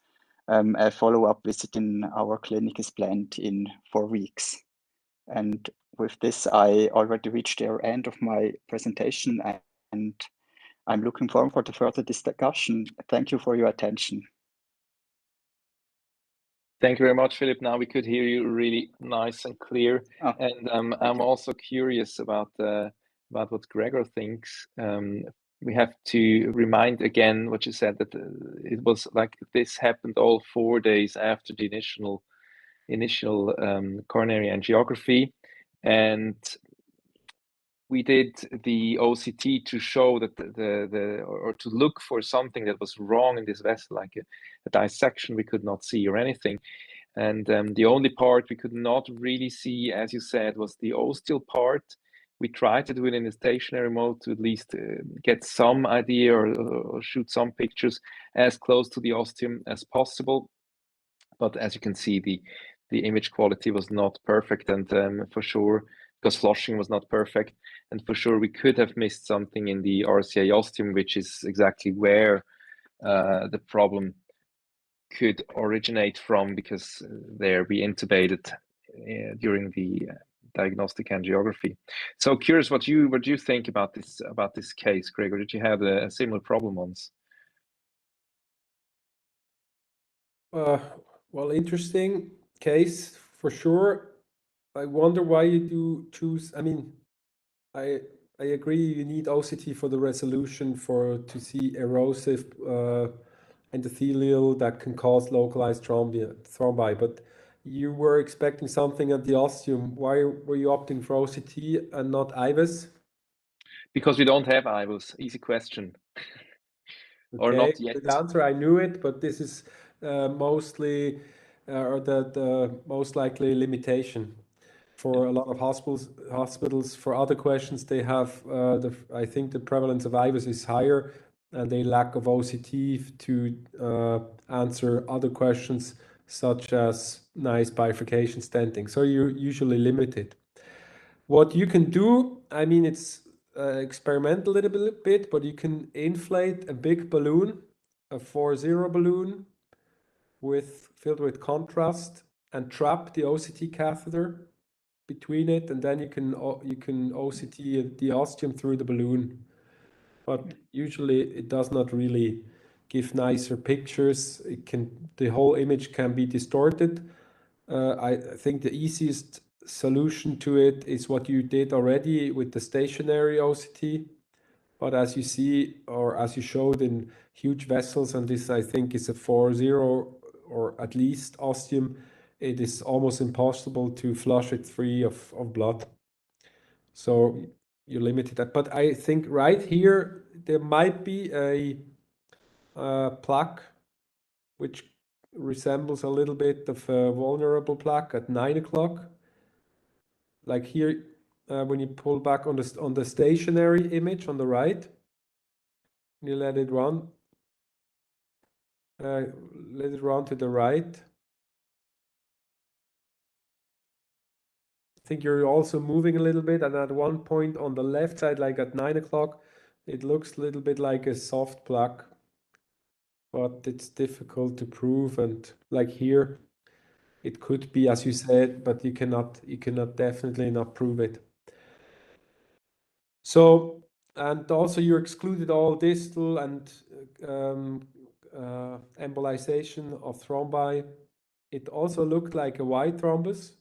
A follow-up visit in our clinic is planned in 4 weeks. And with this, I already reached the end of my presentation, and I'm looking forward for the further discussion. Thank you for your attention. Thank you very much, Philip. Now we could hear you really nice and clear. Oh, And I'm also curious about what Gregor thinks. We have to remind again what you said, that it was like this happened all 4 days after the initial coronary angiography, and we did the OCT to show that or to look for something that was wrong in this vessel, like a dissection we could not see or anything. And the only part we could not really see, as you said, was the ostial part. We tried to do it in a stationary mode to at least get some idea or shoot some pictures as close to the ostium as possible. But as you can see, the image quality was not perfect, and for sure, because flushing was not perfect, and for sure we could have missed something in the RCA ostium, which is exactly where the problem could originate from, because there we intubated during the diagnostic angiography. So curious what you think about this case, Gregor. Did you have a similar problem once? Well, interesting case for sure. I wonder why you do choose. I mean, I agree you need OCT for the resolution to see erosive endothelial that can cause localized thrombi. But you were expecting something at the ostium. Why were you opting for OCT and not IVUS? Because we don't have IVUS. Easy question. Okay, or not yet. Good answer. I knew it, but this is mostly or the most likely limitation for a lot of hospitals. For other questions, they have I think the prevalence of IVUS is higher, and they lack of OCT to answer other questions such as nice bifurcation stenting. So you're usually limited. What you can do, I mean, it's experimental a little bit, but you can inflate a big balloon, a 4-0 balloon filled with contrast, and trap the OCT catheter between it, and then you can OCT the ostium through the balloon. But usually it does not really give nicer pictures. The whole image can be distorted. I think the easiest solution to it is what you did already with the stationary OCT. But as you see, or as you showed in huge vessels, and this I think is a 4-0 or at least ostium, it is almost impossible to flush it free of blood. So you're limited that. But I think right here, there might be a plaque which resembles a little bit of a vulnerable plaque at 9 o'clock. Like here, when you pull back on the stationary image on the right, you let it run. Let it run to the right. I think you're also moving a little bit, and at one point on the left side, like at 9 o'clock, it looks a little bit like a soft plaque, but it's difficult to prove. And like here, it could be, as you said, but you cannot definitely not prove it. So, and also you excluded all distal and embolization of thrombi. It also looked like a white thrombus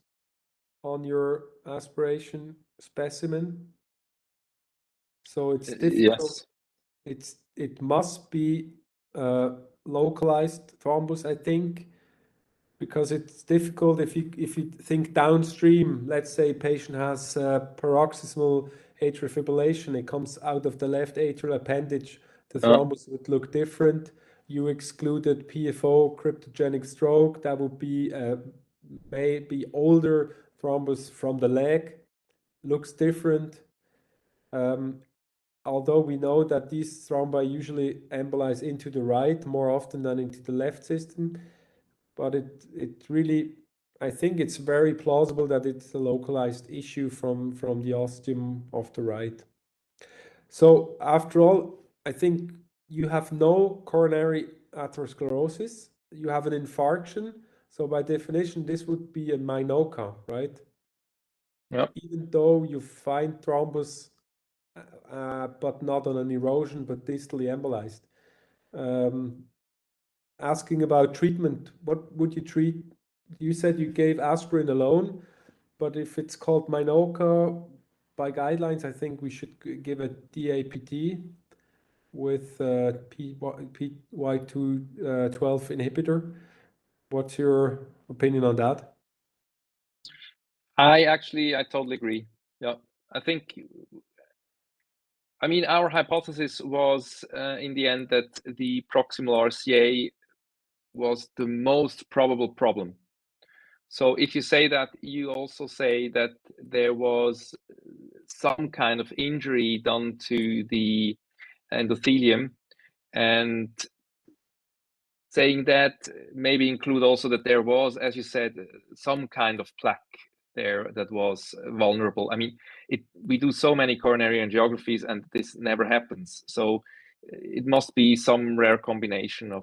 on your aspiration specimen. So it's difficult. Yes. It must be localized thrombus, I think. because it's difficult if you think downstream. Let's say patient has paroxysmal atrial fibrillation. It comes out of the left atrial appendage. The thrombus would look different. You excluded PFO, cryptogenic stroke. That would be maybe older thrombus from the leg. Looks different. Although we know that these thrombi usually embolize into the right more often than into the left system. But it really, I think it's very plausible that it's a localized issue from the ostium of the right. So after all, I think you have no coronary atherosclerosis. You have an infarction. So by definition, this would be a MINOCA, right? Yeah. Even though you find thrombus, but not on an erosion, but distally embolized. Asking about treatment, what would you treat? You said you gave aspirin alone, but if it's called MINOCA by guidelines, I think we should give a DAPT with PY212 inhibitor. What's your opinion on that? I totally agree. Yeah, I mean, our hypothesis was in the end that the proximal RCA was the most probable problem. So if you say that, you also say that there was some kind of injury done to the endothelium, and saying that maybe include also that there was, as you said, some kind of plaque there that was vulnerable. I mean, we do so many coronary angiographies and this never happens. So it must be some rare combination of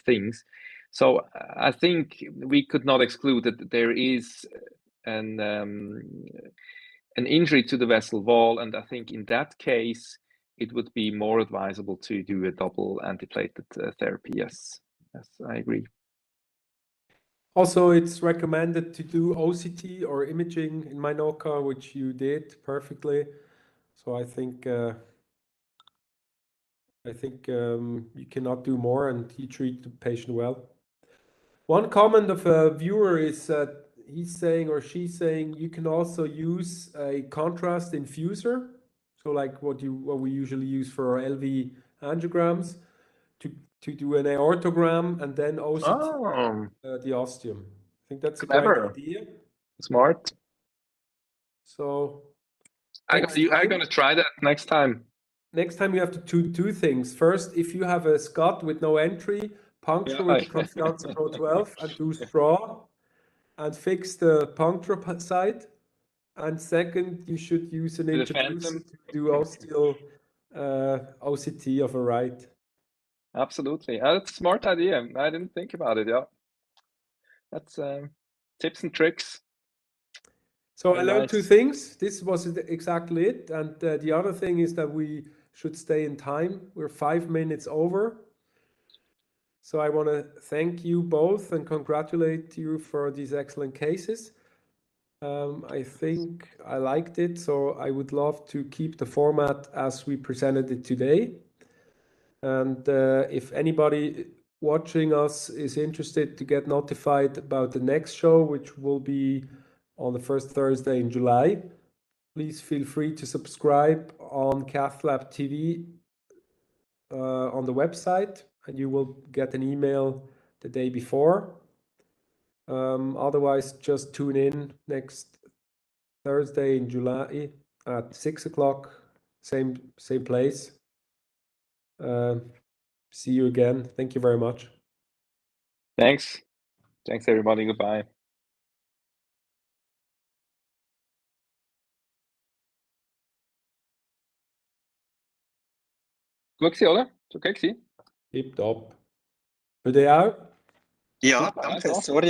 things. So I think we could not exclude that there is an injury to the vessel wall, and I think in that case it would be more advisable to do a double antiplatelet therapy. Yes, I agree. Also, it's recommended to do OCT or imaging in MINOCA, which you did perfectly. So I think you cannot do more, and you treat the patient well. One comment of a viewer is that he's saying or she's saying you can also use a contrast infuser, so like what we usually use for our LV angiograms, to do an aortogram and then OCT the ostium. I think that's clever. a great idea. Smart. So I'm gonna try that next time. Next time you have to do two things. First, if you have a SCOT with no entry, puncture with Confianza Pro 12 and do straw and fix the puncture site. And second, you should use an introducer to do ostial OCT of a right. Absolutely. That's a smart idea. I didn't think about it. Yeah. That's tips and tricks. So I learned two things. This was exactly it. And the other thing is that we should stay in time. We're 5 minutes over. So I want to thank you both and congratulate you for these excellent cases. I think I liked it, so I would love to keep the format as we presented it today. And if anybody watching us is interested to get notified about the next show, which will be on the first Thursday in July, please feel free to subscribe on CathLab TV on the website, and you will get an email the day before. Otherwise, just tune in next Thursday in July at 6 o'clock, same place. See you again. Thank you very much. Thanks. Thanks, everybody. Goodbye. Gut gewesen, oder? Ist okay gewesen? Tipptopp. Für dich auch? Ja, danke. Sorry.